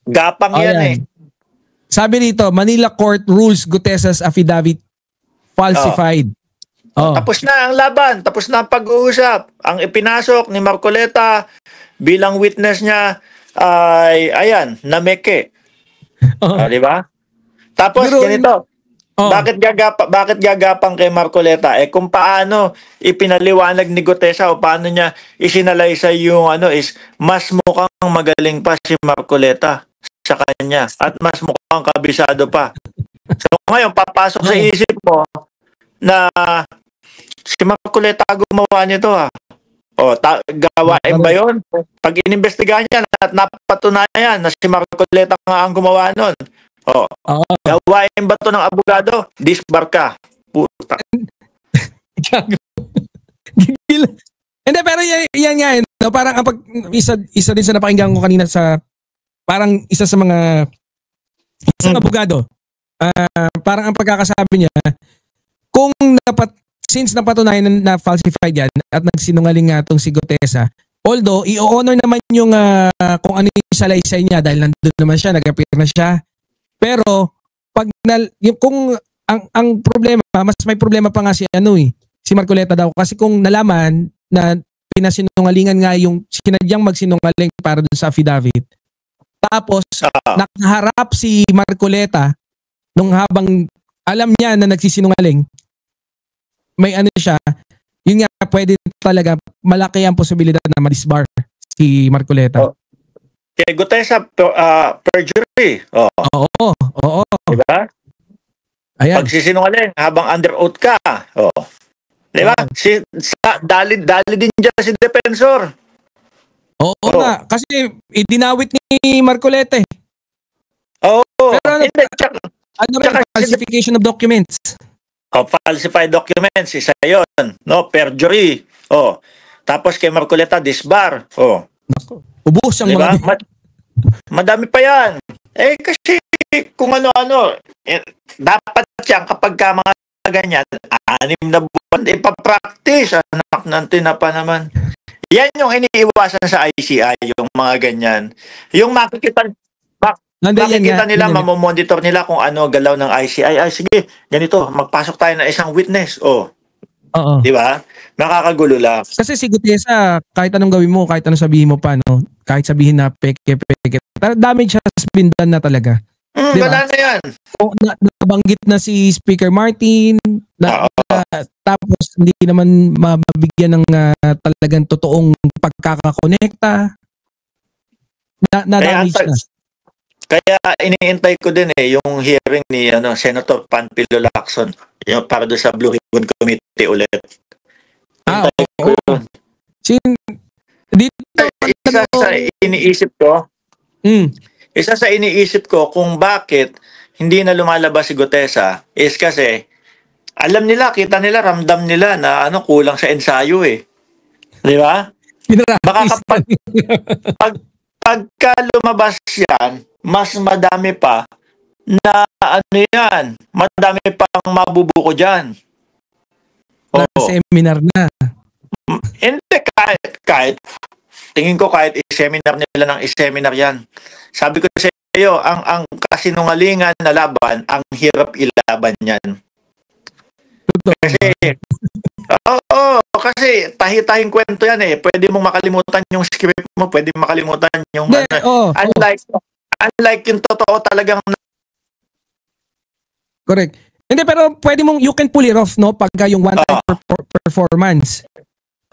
Gapang yan eh. Sabi rito, Manila Court rules Gutesa's affidavit falsified. Tapos na ang laban, tapos na ang pag-uusap. Ang ipinasok ni Marcoleta bilang witness niya ay, ayan, nameke. Di ba? Tapos pero, ganito, bakit gagapang kay Marcoleta? Kung paano ipinaliwanag ni Gutesa o paano niya isinalaysay yung is mas mukhang magaling pa si Marcoleta sa kanya at mas mukhang kabisado pa. So ngayon, papasok sa isip mo na si Marcoleta gumawa nito gawain ba yun? Pag inimbestigahan niya at napatunayan na si Marcoleta nga ang gumawa nun. Gawain ba to ng abogado? Disbar ka. Puta. Hindi, pero yan nga. No? Parang kapag isa din sa napakinggan ko kanina sa parang isa sa mga isang abogado. Parang ang pagkakasabi niya, kung since napatunayan na falsified yan at nagsinungaling nga itong si Gutesa, although i-honor naman yung kung ano yung salaysay niya dahil nandun naman siya, nag-appear na siya. Pero pag kung ang problema, mas may problema pa nga si Marcoleta daw kasi kung nalaman na pinasinungalingan nga yung sinadyang magsinungaling para dun sa affidavit. Tapos nakaharap si Marcoleta nung habang alam niya na nagsisinungaling, may siya, yun nga pwede talaga malaki ang posibilidad na ma-disbar si Marcoleta. Kaya Gutesa perjury. Oo. Diba? Ayan. Pagsisinungaling habang under oath ka. Diba? Dali din dyan si defensor. Oo nga. Kasi idinawit ni Marcoleta eh. Pero falsification of documents. Falsified documents, isa yun. Perjury. Tapos kay Marcoleta, disbar. Ubus ang diba? mga... Madami pa yan. Kasi kung ano-ano, dapat yan kapag ka mga ganyan, 6 na buwan, ipapractice. Anak ng tinapa naman. Yan yung iniiwasan sa ICI, yung mga ganyan. Yung makikita nila, mamomonitor nila kung ano galaw ng ICI. Sige, ganito, magpasok tayo ng isang witness. Di ba? Nakakagulo lang. Kasi si Gutesa, kahit anong gawin mo, kahit anong sabihin mo pa, kahit sabihin na peke, damage has been done na talaga. Diba? Wala na yan. Nabanggit na si Speaker Martin, tapos hindi naman mabigyan ng talagang totoong pagkakakonekta. Na-damage na. Kaya iniintay ko din yung hearing ni Senator Panfilo Lacson para doon sa Blue Ribbon Committee ulit. Isa sa iniisip ko kung bakit hindi na lumalabas si Gutesa is kasi alam nila, kita nila, ramdam nila na kulang sa ensayo Di ba? Baka pagka lumabas yan, mas madami pa na madami pang mabubuko dyan. Seminar na. Hindi, kahit tingin ko kahit i-seminar nila ng i-seminar yan. Sabi ko sa iyo, ang kasinungalingan na laban, ang hirap ilaban yan. Kasi tahi-tahing kwento yan Pwede mong makalimutan yung script mo, pwede makalimutan yung unlike yung totoo talagang correct. Hindi, pero pwede mong, you can pull it off, pagka yung one-time performance.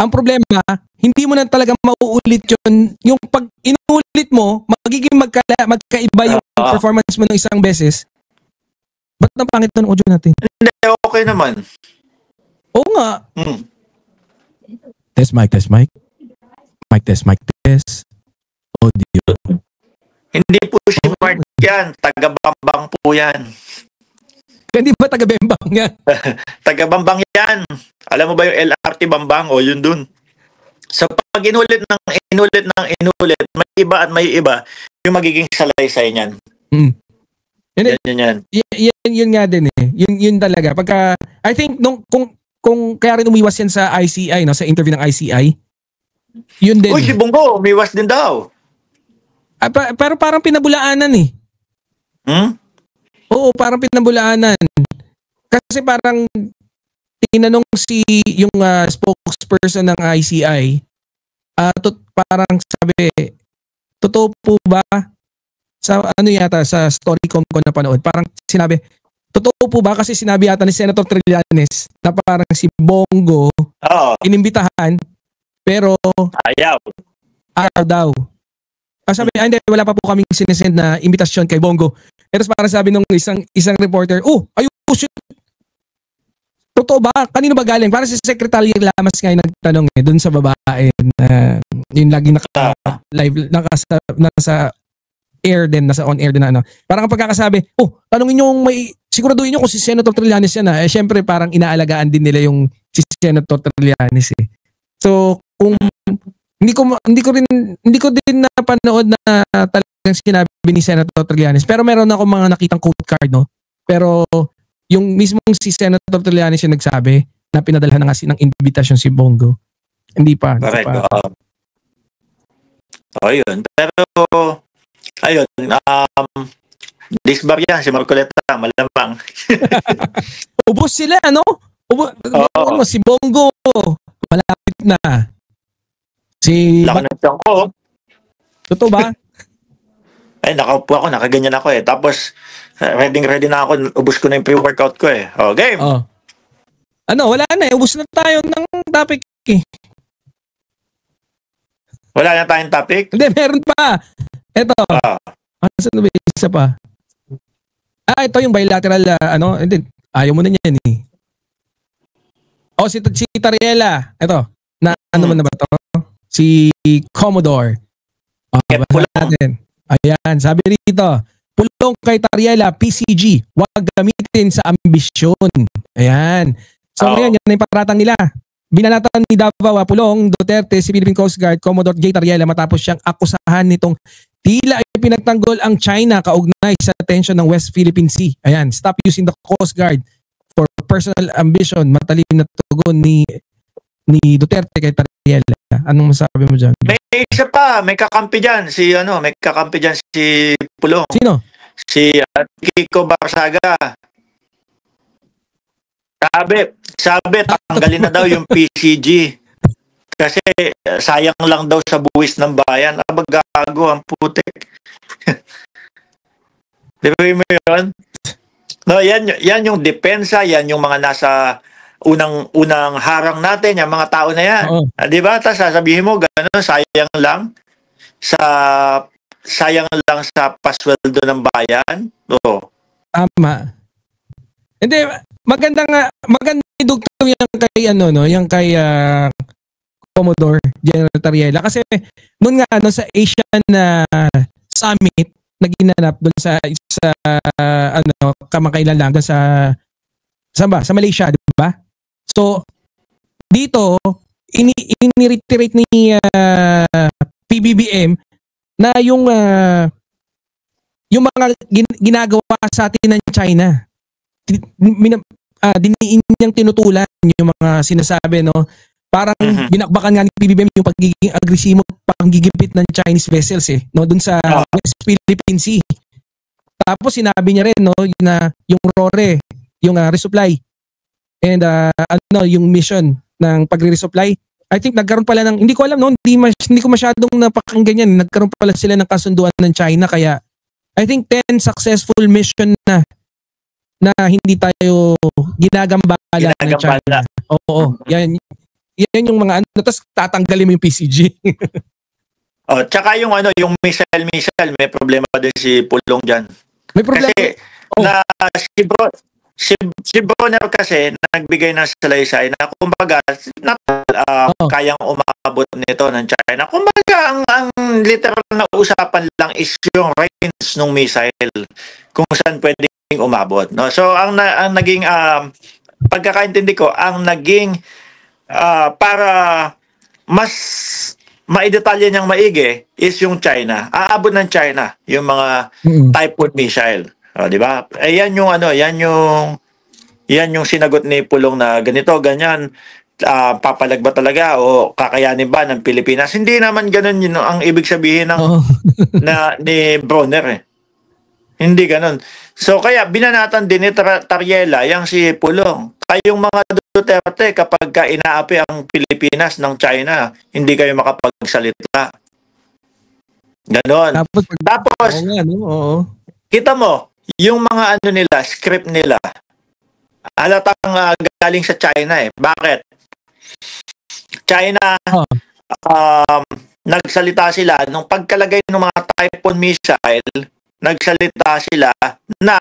Ang problema, hindi mo na talaga mauulit yun. Yung pag inulit mo, magiging magkaiba yung performance mo ng isang beses. Ba't ang pangit ng audio natin? Hindi, okay naman. Oo nga. Test mic. Mic test. Audio. Hindi po si Mark yan. Taga-Bambang po yan. Hindi ba taga-Bambang yan? Taga-Bambang yan. Alam mo ba yung LRT Bambang? Yun dun. So pag inulit, may iba at may iba yung magiging salaysay niyan. Yan. Yun nga din Yun talaga. Pagka, I think, kung kaya rin umiwas yan sa ICI, sa interview ng ICI, yun din. Si Bongo, umiwas din daw. Pero parang pinabulaanan eh. Oo, parang pinabulaanan. Kasi parang tinanong yung spokesperson ng ICI, parang sabi, totoo po ba? Sa ano yata, sa Storycom ko napanood, parang sinabi, totoo po ba? Kasi sinabi yata ni Senator Trillanes na parang si Bongo inimbitahan, pero ayaw daw. Sabi, hindi, wala pa po kaming sinesend na imbitasyon kay Bongo. Tapos parang sabi nung isang reporter, ayos, totoo ba? Kanino ba galing? Parang si Secretary Lamas nga yung nagtanong dun sa babae na yung lagi naka-live, nasa air din, nasa on air din na ano. Parang ang pagkakasabi, tanongin nyo siguraduhin nyo kung si Senator Trillanes yan syempre parang inaalagaan din nila yung si Senator Trillanes eh. So, kung hindi ko din napanood na talagang sinabi ni Senator Trillanes, pero meron ako mga nakitang quote card, no? Pero yung mismong si Senator Trillanes yung nagsabi na pinadalhan na kasi ng invitation si Bongo. Hindi pa. Correct. Yun. Pero ayun, disbar yan si Marcoleta, malamang. Ubos sila, no? Si Bongo, malapit na. Laki ng tiyan ko. Totoo ba? Ay, nakaupo ako, nakaganyan ako eh. Tapos, ready na ako, ubos ko na yung pre-workout ko eh. Game! Wala na eh. Ubos na tayo ng topic eh. Wala na tayong topic? Hindi, meron pa. Ito. Saan na ba isa pa? Ito yung bilateral, hindi, ayaw mo na yan eh. Si Tariela. Ito. Ano man na ba ito? Si Commodore. Natin. Ayan, sabi rito, pulong kay Tariela, PCG, wag gamitin sa ambisyon. Ayan. So ngayon, yan yung paratang nila. Binanatan ni Davao Pulong Duterte si Philippine Coast Guard Commodore J. Tariela matapos siyang akusahan nitong tila ay pinagtanggol ang China kaugnay sa tension ng West Philippine Sea. Ayan, stop using the Coast Guard for personal ambition. Matalim na tugon ni Duterte kay Tariela. Anong masabi mo dyan? May isa pa, may kakampi dyan si Pulong. Sino? Si Kiko Barsaga. Sabi, tanggalin na daw yung PCG. Kasi sayang lang daw sa buwis ng bayan. Gago ang putik. Di ba mo yun? No, yan yung depensa, yan yung mga nasa unang harang natin, yung mga tao na yan. Di ba? Tapos sasabihin mo, gano'n, sayang lang sa pasweldo ng bayan. Tama. Hindi, maganda idugtong yung kay Commodore General Tariela kasi noon nga sa Asian Summit na ginanap doon sa kamakailan lang doon sa Malaysia, di ba? So dito ini-reiterate ni PBBM na yung mga ginagawa sa atin ng China. Diniin niyang tinutulan yung mga sinasabi, no? Parang binakbakan nga ni PBBM yung pagiging agresibo, panggigipit ng Chinese vessels no, dun sa West Philippine Sea. Tapos sinabi niya rin, no, na yung RORE, yung resupply and yung mission ng pagre-resupply. I think nagkaroon pala ng, hindi ko alam, no, hindi ko masyadong napakinggan yan. Nagkaroon pala sila ng kasunduan ng China, kaya I think 10 successful mission na hindi tayo ginagambala ng China. Oo. Yan yung mga tapos tatanggalin mo yung PCG. Tsaka yung missile, may problema din si Pulong diyan. May problema. Kasi si Bronner kasi nagbigay ng salaysay na kumbaga kayang umabot nito ng China. Kumbaga ang literal na usapan lang is yung range ng missile kung saan pwedeng umabot, no? So ang naging pagkakaintindi ko, ang naging para mas maidetalye niyang maigi is yung China. Aabot ng China yung mga Typhoon missile. Di ba? Yan yung sinagot ni Pulong na ganito, ganyan. papalag ba talaga o kakayanin ba ng Pilipinas? Hindi naman ganun yun ang ibig sabihin ng ni Bronner eh. Hindi ganun. So kaya binanatan din ni Tariela yang si Pulong. Kayong mga Duterte kapag inaapi ang Pilipinas ng China, hindi kayo makapagsalita. Ganon. Tapos kita mo, yung mga ano nila, script nila, halatang galing sa China eh. Bakit? China, nagsalita sila, nung pagkalagay ng mga Typhoon missile, nagsalita sila na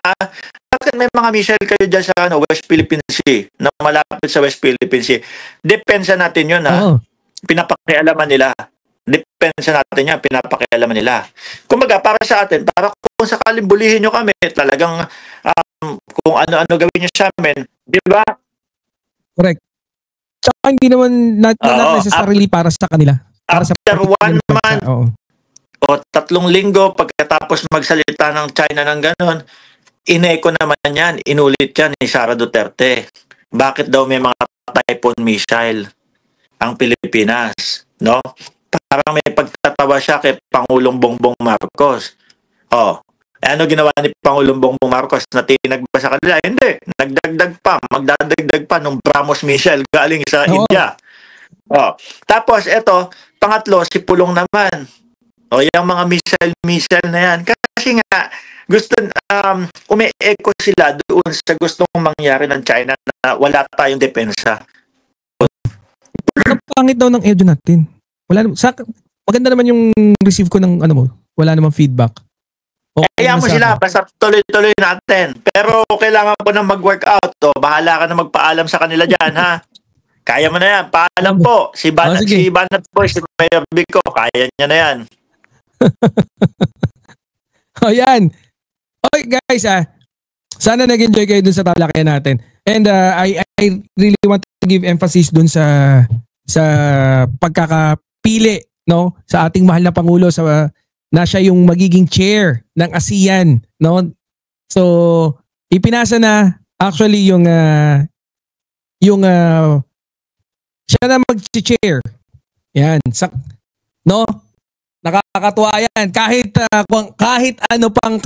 bakit may mga missile kayo dyan sa West Philippine Sea, na malapit sa West Philippine Sea. Depensa natin yun ha. Pinapakialaman nila. Depensa natin yan, pinapakialaman nila. Kumbaga, para sa atin, para kung sakaling bulihin nyo kami, talagang kung ano-ano gawin nyo sa amin, di ba? Correct. Tsaka hindi naman not necessarily para sa kanila. Para after 1 month o 3 linggo, pagkatapos magsalita ng China ng ganon, ineko naman yan, inulit yan ni Sara Duterte. Bakit daw may mga Typhoon missile ang Pilipinas? No? Parang may pagtatawa siya kay Pangulong Bongbong Marcos. Ano ginawa ni Pangulong Bongbong Marcos? Natinag ba sa kanila? Hindi. Nagdagdag pa. Magdadagdag pa nung BrahMos missile galing sa India. Tapos ito, pangatlo, si Pulong naman. Yung mga missile na yan. Kasi nga, gusto, umi-echo sila doon sa gustong mangyari ng China na wala tayong depensa. Pangit daw ng audio natin. Maganda naman yung receive ko ng wala namang feedback. Kaya mo sila, basta tuloy-tuloy natin. Pero kailangan ko na mag-workout. Bahala ka na magpaalam sa kanila dyan, ha? Kaya mo na yan. Paalam po. Si Banat po, si Mayor Bico, kaya niya na yan. Yan. Okay guys, sana nag-enjoy kayo dun sa talakayan natin. And I really want to give emphasis dun sa pagkakapili, no, sa ating mahal na Pangulo na siya yung magiging chair ng ASEAN, no? So, ipinasa na actually yung siya na mag-chair. Yan, no? Nakakatuwa yan. Kahit ano pang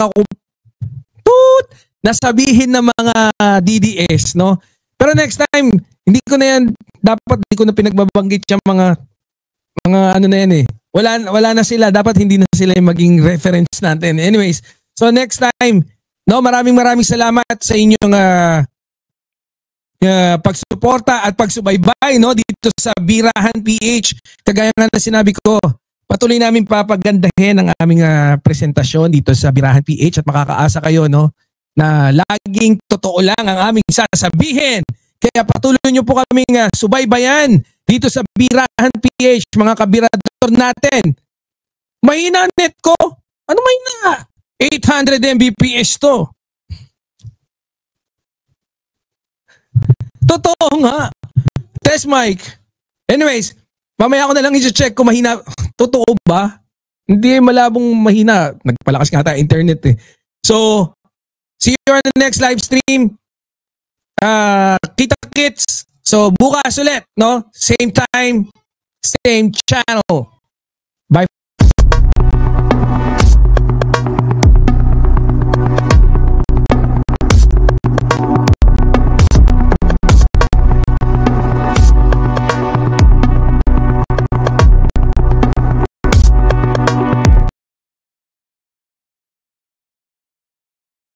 nasabihin ng mga DDS, no? Pero next time, hindi ko na pinagbabanggit yung mga ano na yan eh. Wala na sila. Dapat hindi na sila yung maging reference natin. Anyways, so next time, no, maraming salamat sa inyong pagsuporta at pagsubaybay, no, dito sa Birahan PH. Kagaya nga na sinabi ko, patuloy namin papagandahin ang aming presentasyon dito sa Birahan PH at makakaasa kayo, no, na laging totoo lang ang aming sasabihin. Kaya patuloy nyo po kaming subaybayan dito sa Birahan PH, mga kabirador natin. Mahina net ko. Ano mahina? 800 Mbps to. Totoo nga. Test mic. Anyways, mamaya ko na lang i-check kung mahina. Totoo ba? Hindi malabong mahina. Nagpalakas nga tayo internet eh. So, see you on the next live stream. Kita kits. So, bukas ulit, no? Same time, same channel. Bye